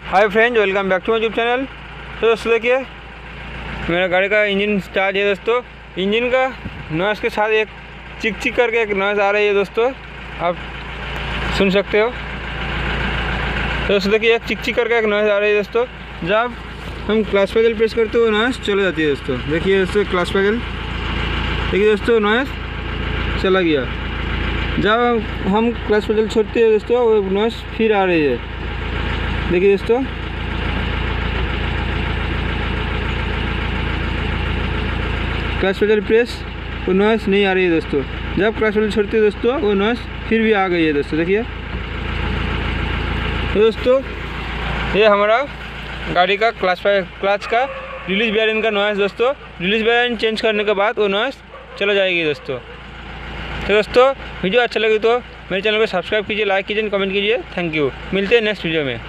Hi friends, welcome back to my YouTube channel. तो दोस्तों देखिए, मेरा गाड़ी का इंजन स्टार्ट है दोस्तों। इंजन का नॉइज़ के साथ एक चिक चिक करके एक नॉइज़ आ रही है दोस्तों, आप सुन सकते हो। तो दोस्तों देखिए, एक चिक चिक करके एक नॉइज़ आ रही है दोस्तों। जब हम क्लच पेडल प्रेस करते हो नॉइज़ चले जाती है दोस्तों। देखिए दोस्तों, क्लच पेडल देखिए दोस्तों, नॉइज़ चला गया। जब हम क्लच पेडल छोड़ते हैं दोस्तों, वो नॉइज़ फिर आ रही है। देखिए दोस्तों, क्लच पेडल प्रेस वो नॉइज़ नहीं आ रही है दोस्तों। जब क्लच पेडल छोड़ते हैं दोस्तों, वो नॉइज़ फिर भी आ गई है दोस्तों। देखिए तो दोस्तों, ये हमारा गाड़ी का क्लच का रिलीज बेयरिंग का नॉइज़ दोस्तों। रिलीज बेयरिंग चेंज करने के बाद वो नॉइज़ चला जाएगी दोस्तों। तो दोस्तों, वीडियो अच्छा लगे तो मेरे चैनल को सब्सक्राइब कीजिए, लाइक कीजिए, कमेंट कीजिए। Thank you. मिलते हैं नेक्स्ट वीडियो में।